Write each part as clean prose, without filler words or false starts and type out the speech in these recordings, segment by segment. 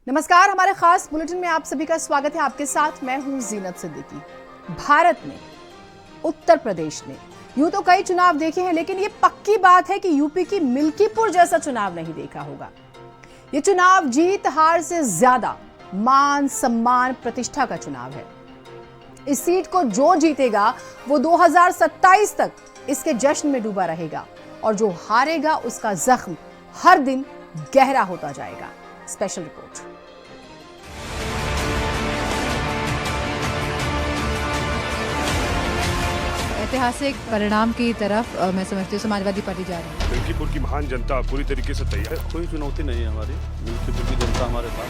नमस्कार, हमारे खास बुलेटिन में आप सभी का स्वागत है। आपके साथ मैं हूं जीनत सिद्दीकी। भारत में, उत्तर प्रदेश ने यूं तो कई चुनाव देखे हैं, लेकिन ये पक्की बात है कि यूपी की मिल्कीपुर जैसा चुनाव नहीं देखा होगा। ये चुनाव जीत हार से ज्यादा मान, सम्मान, प्रतिष्ठा का चुनाव है। इस सीट को जो जीतेगा वो 2027 तक इसके जश्न में डूबा रहेगा और जो हारेगा उसका जख्म हर दिन गहरा होता जाएगा। Special report. ऐतिहासिक परिणाम की तरफ मैं समझती हूँ समाजवादी पार्टी जा रही है। मिल्कीपुर की महान जनता पूरी तरीके से तैयार है। कोई चुनौती नहीं है हमारी, मिल्कीपुर की जनता हमारे साथ।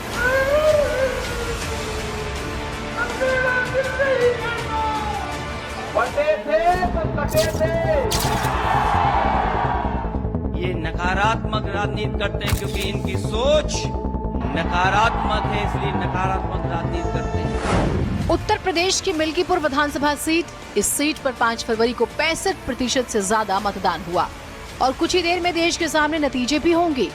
ये नकारात्मक राजनीति करते हैं क्योंकि इनकी सोच नकारात्मक है, इसलिए नकारात्मक राजनीति करते हैं। उत्तर प्रदेश की मिल्कीपुर विधानसभा सीट, इस सीट पर 5 फरवरी को 65% से ज्यादा मतदान हुआ और कुछ ही देर में देश के सामने नतीजे भी होंगे।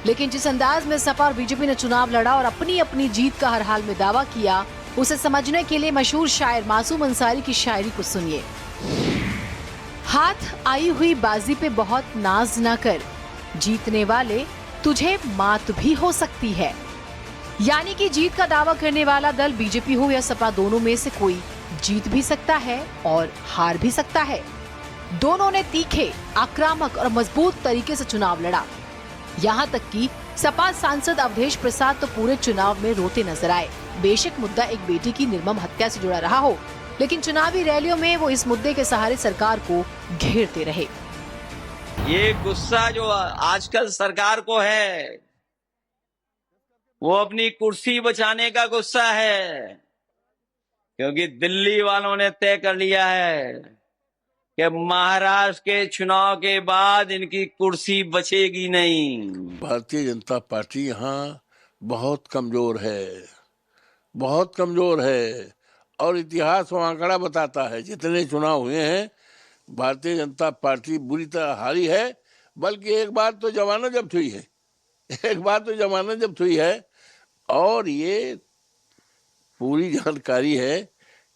लेकिन जिस अंदाज में सपा और बीजेपी ने चुनाव लड़ा और अपनी अपनी जीत का हर हाल में दावा किया, उसे समझने के लिए मशहूर शायर मासूम अंसारी की शायरी को सुनिए। हाथ आई हुई बाजी पे बहुत नाज ना कर, जीतने वाले तुझे मात भी हो सकती है। यानी कि जीत का दावा करने वाला दल बीजेपी हो या सपा, दोनों में से कोई जीत भी सकता है और हार भी सकता है। दोनों ने तीखे, आक्रामक और मजबूत तरीके से चुनाव लड़ा। यहाँ तक कि सपा सांसद अवधेश प्रसाद तो पूरे चुनाव में रोते नजर आए। बेशक मुद्दा एक बेटी की निर्मम हत्या से जुड़ा रहा हो, लेकिन चुनावी रैलियों में वो इस मुद्दे के सहारे सरकार को घेरते रहे। ये गुस्सा जो आजकल सरकार को है, वो अपनी कुर्सी बचाने का गुस्सा है, क्योंकि दिल्ली वालों ने तय कर लिया है कि महाराष्ट्र के चुनाव के बाद इनकी कुर्सी बचेगी नहीं। भारतीय जनता पार्टी यहाँ बहुत कमजोर है, बहुत कमजोर है। और इतिहास वो आंकड़ा बताता है, जितने चुनाव हुए हैं भारतीय जनता पार्टी बुरी तरह हारी है। बल्कि एक बार तो जमानत जब्त हुई है, एक बार तो जमानत जब्त हुई है। और ये पूरी जानकारी है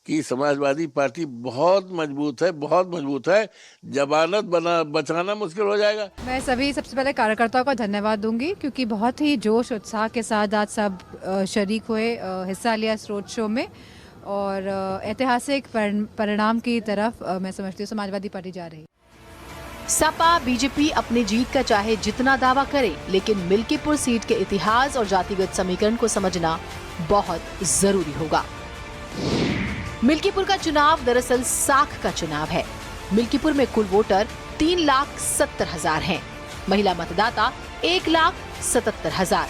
कि समाजवादी पार्टी बहुत मजबूत है, बहुत मजबूत है। जमानत बचाना मुश्किल हो जाएगा। मैं सभी सबसे पहले कार्यकर्ताओं का धन्यवाद दूंगी, क्योंकि बहुत ही जोश उत्साह के साथ आज सब शरीक हुए, हिस्सा लिया इस रोड शो में। और ऐतिहासिक परिणाम की तरफ मैं समझती हूँ समाजवादी पार्टी जा रही है। सपा बीजेपी अपनी जीत का चाहे जितना दावा करे, लेकिन मिल्कीपुर सीट के इतिहास और जातिगत समीकरण को समझना बहुत जरूरी होगा। मिल्कीपुर का चुनाव दरअसल साख का चुनाव है। मिल्कीपुर में कुल वोटर 3,70,000 हैं। महिला मतदाता 1,77,000,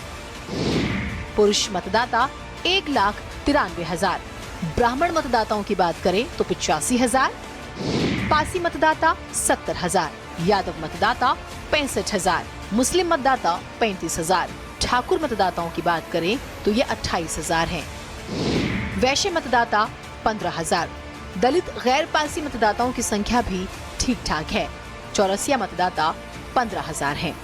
पुरुष मतदाता 1,93,000। ब्राह्मण मतदाताओं की बात करें तो 85,000, पासी मतदाता 70,000, यादव मतदाता 65,000, मुस्लिम मतदाता 35,000। ठाकुर मतदाताओं की बात करें तो ये 28,000 हैं। वैश्य मतदाता 15,000। दलित गैर पासी मतदाताओं की संख्या भी ठीक ठाक है। चौरसिया मतदाता 15,000 हैं।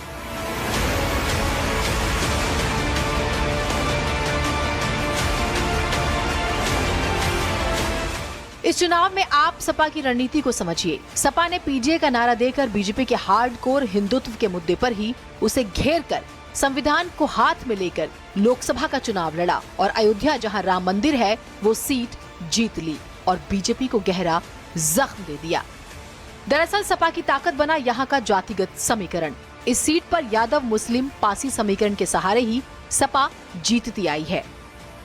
इस चुनाव में आप सपा की रणनीति को समझिए। सपा ने पीजीए का नारा देकर बीजेपी के हार्डकोर हिंदुत्व के मुद्दे पर ही उसे घेर कर संविधान को हाथ में लेकर लोकसभा का चुनाव लड़ा और अयोध्या, जहां राम मंदिर है, वो सीट जीत ली और बीजेपी को गहरा जख्म दे दिया। दरअसल सपा की ताकत बना यहाँ का जातिगत समीकरण। इस सीट पर यादव मुस्लिम पासी समीकरण के सहारे ही सपा जीतती आई है।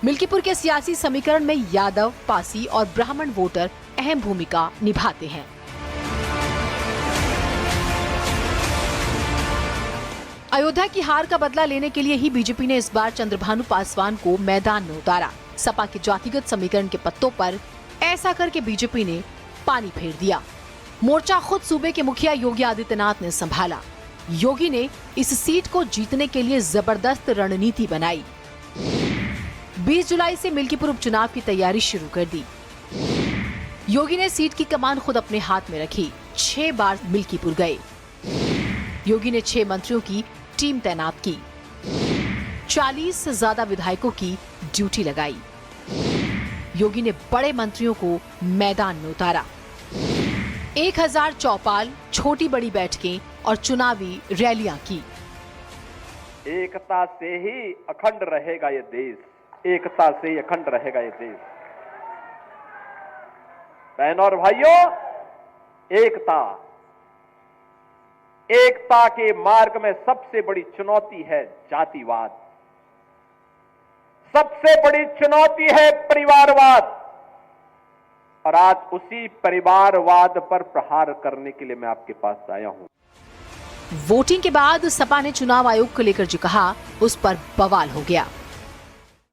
मिल्कीपुर के सियासी समीकरण में यादव, पासी और ब्राह्मण वोटर अहम भूमिका निभाते हैं। अयोध्या की हार का बदला लेने के लिए ही बीजेपी ने इस बार चंद्रभानु पासवान को मैदान में उतारा। सपा के जातिगत समीकरण के पत्तों पर ऐसा करके बीजेपी ने पानी फेर दिया। मोर्चा खुद सूबे के मुखिया योगी आदित्यनाथ ने संभाला। योगी ने इस सीट को जीतने के लिए जबरदस्त रणनीति बनाई। 20 जुलाई से मिल्कीपुर उपचुनाव की तैयारी शुरू कर दी। योगी ने सीट की कमान खुद अपने हाथ में रखी। 6 बार मिल्कीपुर गए। योगी ने 6 मंत्रियों की टीम तैनात की। 40 से ज्यादा विधायकों की ड्यूटी लगाई। योगी ने बड़े मंत्रियों को मैदान में उतारा। 1000 चौपाल, छोटी बड़ी बैठकें और चुनावी रैलियां की। एकता से ही अखंड रहेगा ये देश, एकता से ही अखंड रहेगा ये देश। बहनों और भाइयों, एकता, एकता के मार्ग में सबसे बड़ी चुनौती है जातिवाद, सबसे बड़ी चुनौती है परिवारवाद, और आज उसी परिवारवाद पर प्रहार करने के लिए मैं आपके पास आया हूं। वोटिंग के बाद सपा ने चुनाव आयोग को लेकर जो कहा, उस पर बवाल हो गया।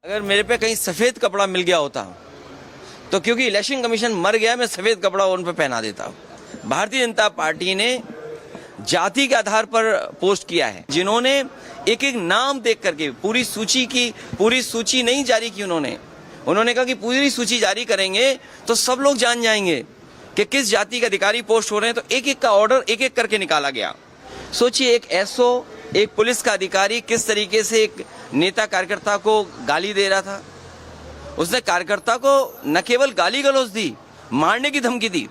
अगर मेरे पे कहीं सफेद कपड़ा मिल गया होता तो क्योंकि इलेक्शन कमीशन मर गया, मैं सफेद कपड़ा उन पे पहना देता हूं। भारतीय जनता पार्टी ने जाति के आधार पर पोस्ट किया है। जिन्होंने एक एक नाम देख करके पूरी सूची नहीं जारी की, उन्होंने कहा कि पूरी सूची जारी करेंगे तो सब लोग जान जाएंगे कि किस जाति के अधिकारी पोस्ट हो रहे हैं। तो एक एक का ऑर्डर एक एक करके निकाला गया। सोचिए, एक एसओ, एक पुलिस का अधिकारी किस तरीके से एक नेता कार्यकर्ता को गाली दे रहा था। उसने कार्यकर्ता को न केवल गाली गलौज दी, मारने की धमकी दी।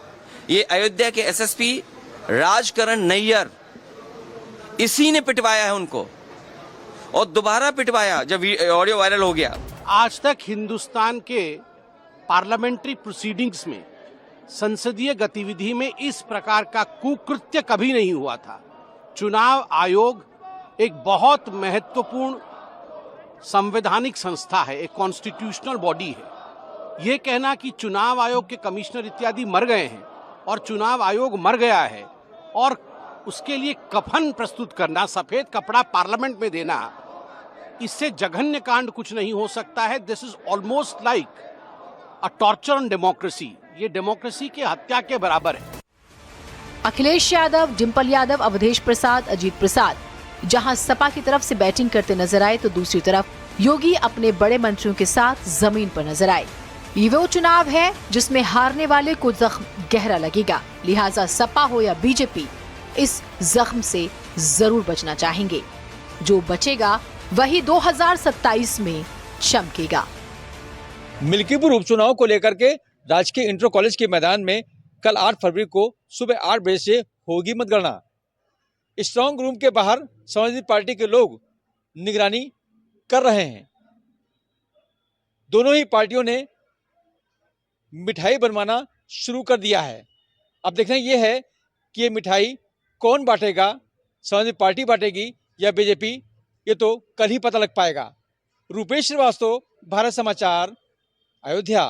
ये अयोध्या के एसएसपी राजकरण नैयर, इसी ने पिटवाया है उनको, और दोबारा पिटवाया जब ऑडियो वायरल हो गया। आज तक हिंदुस्तान के पार्लियामेंट्री प्रोसीडिंग्स में, संसदीय गतिविधि में इस प्रकार का कुकृत्य कभी नहीं हुआ था। चुनाव आयोग एक बहुत महत्वपूर्ण संवैधानिक संस्था है, एक कॉन्स्टिट्यूशनल बॉडी है। ये कहना कि चुनाव आयोग के कमिश्नर इत्यादि मर गए हैं और चुनाव आयोग मर गया है और उसके लिए कफन प्रस्तुत करना, सफेद कपड़ा पार्लियामेंट में देना, इससे जघन्य कांड कुछ नहीं हो सकता है। This is almost like a torture on democracy. ये डेमोक्रेसी की हत्या के बराबर है। अखिलेश यादव, डिंपल यादव, अवधेश प्रसाद, अजीत प्रसाद जहां सपा की तरफ से बैटिंग करते नजर आए, तो दूसरी तरफ योगी अपने बड़े मंत्रियों के साथ जमीन पर नजर आए। ये वो चुनाव है जिसमें हारने वाले को जख्म गहरा लगेगा। लिहाजा सपा हो या बीजेपी, इस जख्म से जरूर बचना चाहेंगे। जो बचेगा वही 2027 में चमकेगा। मिल्कीपुर उपचुनाव को लेकर के राजकीय इंटर कॉलेज के मैदान में कल 8 फरवरी को सुबह 8 बजे से होगी मतगणना। स्ट्रांग रूम के बाहर समाजवादी पार्टी के लोग निगरानी कर रहे हैं। दोनों ही पार्टियों ने मिठाई बनवाना शुरू कर दिया है। अब देखना यह है कि ये मिठाई कौन बांटेगा, समाजवादी पार्टी बांटेगी या बीजेपी, ये तो कल ही पता लग पाएगा। रूपेश श्रीवास्तव, भारत समाचार, अयोध्या।